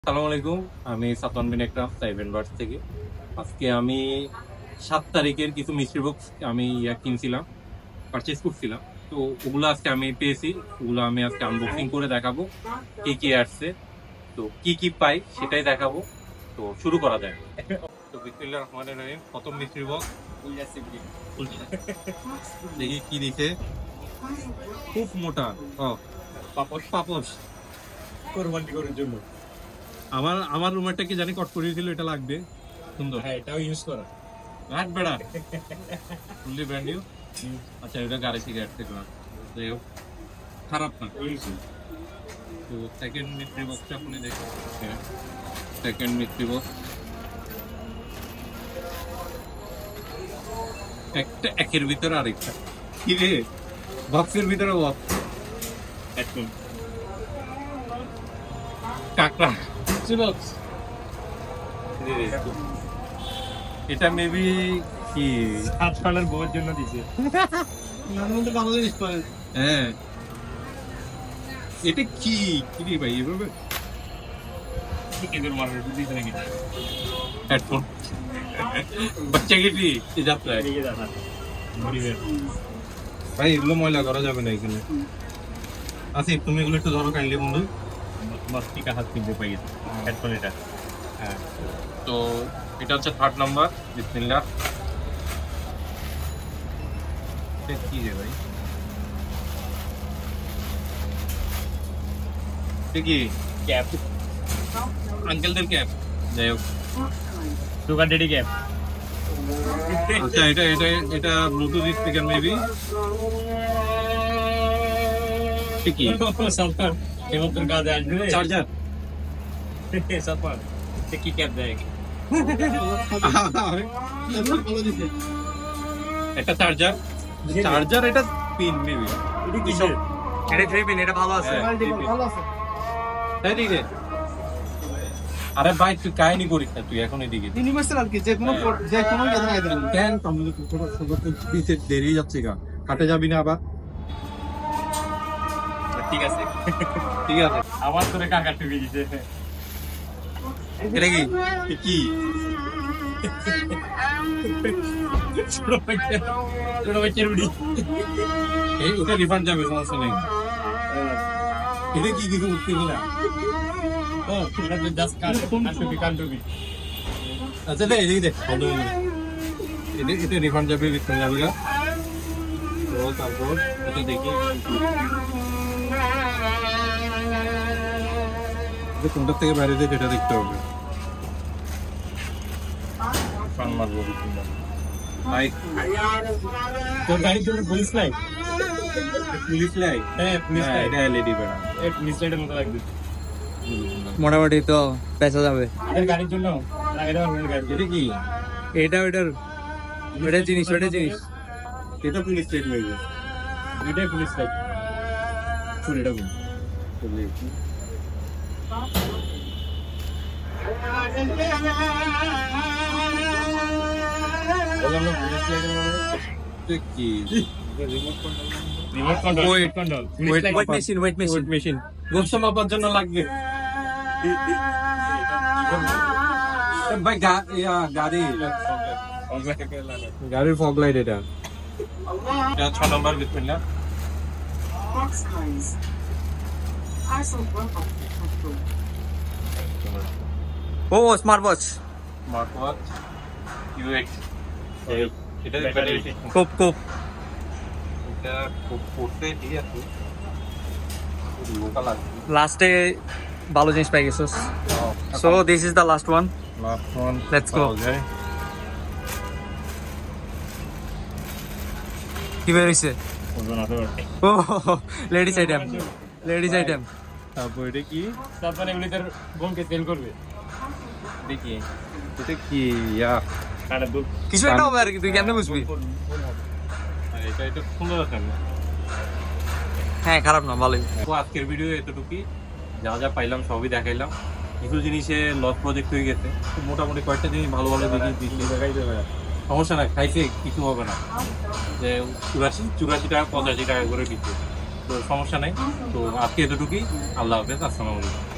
আসসালামু আলাইকুম, আমি সাতওয়ান বিন একরাম সাইভেন বার্স থেকে। আজকে আমি 7 তারিখের কিছু মিস্ট্রি বক্স আমি কিনছিলাম, পারচেজ করছিলাম। তো ওগুলো আজকে আমি পেয়েছি, ওগুলো আমি আজকে আনবক্সিং করে দেখাবো কি কি আসছে, তো কি কি পাই সেটাই দেখাবো। তো শুরু করা যায়। তো বিসমিল্লাহির রহমানির রহিম। প্রথম মিস্ট্রি বক্স দেখি কি দিছে। খুব মোটা পাপোশ পাপোশ কোরবানি করার জন্য। আমার রুমেরটা কি জানি কট করিয়েছিল, এটা লাগবে সুন্দর। হ্যাঁ, এটাও ইউজ করা। রাত বেড়া ফুললি ব্র্যান্ড নিউ। আচ্ছা, এটা গাড়ি সিগারেট থেকে না, যাই হোক খারাপ না। তো সেকেন্ড মিস্ট্রি বক্সটা আপনি দেখুন। সেকেন্ড মিস্ট্রি বক্স একটা একের ভিতরে আরেকটা কি রে, বক্সের ভিতরে বক্স একদম কাকড়া বক্স। এটা মেবি কি হাত ফালার বউয়ের জন্য দিছে। হ্যাঁ, এটা কি কি রে ভাই এভাবে এদের মারার দিছে নাকি? হেডফোন বাচ্চা গেটি এই যাত্রায়। এদিকে দেখা গরিবের ভাই এগুলো ময়লা করা যাবে না এখানে। আচ্ছা, তুমি এগুলো একটু ধরো কাইন্ডলি বন্ধু। মস্তিকা হাত কিনতে পাই গেছে হেডফোন এটা। হ্যাঁ, তো এটা হচ্ছে 3rd নাম্বার। বিসমিল্লাহ। এটা কি রে ভাই, এটা কি ক্যাপ, আঙ্কেলদের ক্যাপ? যাই হোক, সুগার ডেডি ক্যাপ। আচ্ছা এটা এটা এটা ব্লুটুথ স্পিকার মেবি। এটা কি সালফার এমন কাজে আসবে। চার্জার? সালফার সে কি ক্যাপ দেয়? একটা চার্জার, চার্জার এটা পিন মেবি। এটা কি সব? এটা 3 পিন, এটা ভালো আছে। তাই দিকে। আরে ভাই তুই কাহিনী করিস না, তুই এখন এদিকে ইউনিভার্সাল আর কি যে কোনো ইয়ে দেখাই দেবেন। কেন পিসে দেরি যাচ্ছে গা, কাটে যাবি না আবার? ঠিক আছে, ঠিক আছে। আবার তোরে কাকা টুপি দিছে। এটা কি কি ছোট বাচ্চার উড়ি। এই ওটা রিফান্ড যাবে, সমস্যা নেই। এটা কি কিছু উঠতে না। ও এটা তো জাস্ট কান টুপি। আচ্ছা দে এদিকে দে, এটা রিফান্ড যাবে, রিফান্ড যাবে গা। তো তারপর এটা দেখি কোনটা থেকে বাইরে যায় সেটা দেখতে হবে। ফান মারবো ভাই। তোর গাড়ির জন্য পুলিশ লাইট? Police light? হ্যাঁ, পুলিশ লাইট। এটা এলইডি বেড়া। এই পুলিশ লাইটের মতো লাগবে। মোটামুটি তো পেঁচা যাবে। এর গাড়ির জন্য লাগাই দাও আমার গাড়ি। এটা কি? এটা জিনিস এটা পুলিশ লাইট হয়ে গেছে। এটাই পুলিশ লাইট। শুন এটা বল। বললাম না পুলিশ লাইটের মতো। এটা কি? Remote control, Wait. Control. Weight machine গোস্ত মাপার জন্য লাগবে ভাই। গাড়ির ফগ লাইট এটা। এটা 6 নম্বর। বিসমিল্লাহ। ও smart watch. Smart watch UX. এটা খুব এটা খুব পড়তে ঠিক আছে, লোকাল আছে। লাস্টে ভালো জিনিস পাই গেছস। So this is the last one. Last one, Let's go. কি বের হইছে? ওজন আছে বটে। ও লেডিস আইটেম। তারপর এটা কি? তারপরে এগুলিতে বোনকে সেল করবে। দেখি এটা কি ইয়া। কাটা দুধ। কিছু একটা হবে আর কি, তুই কেমনে বুঝবি? এটা সুন্দর আছে না? হ্যাঁ, খারাপ না, ভালোই। তো আজকের ভিডিও এতটুকুই, যা যা পাইলাম সবই দেখাইলাম। কিছু জিনিসে লস প্রজেক্ট হয়ে গেছে, মোটামুটি কয়েকটা জিনিস ভালো জিনিস দেখাই দেবে, সমস্যা না, খাইছে কিছু হবে না। যে 84 টাকা 85 টাকা করে দিচ্ছে, তো সমস্যা নেই। তো আজকে এতটুকুই। আল্লাহ হাফেজ, আসসালামু আলাইকুম।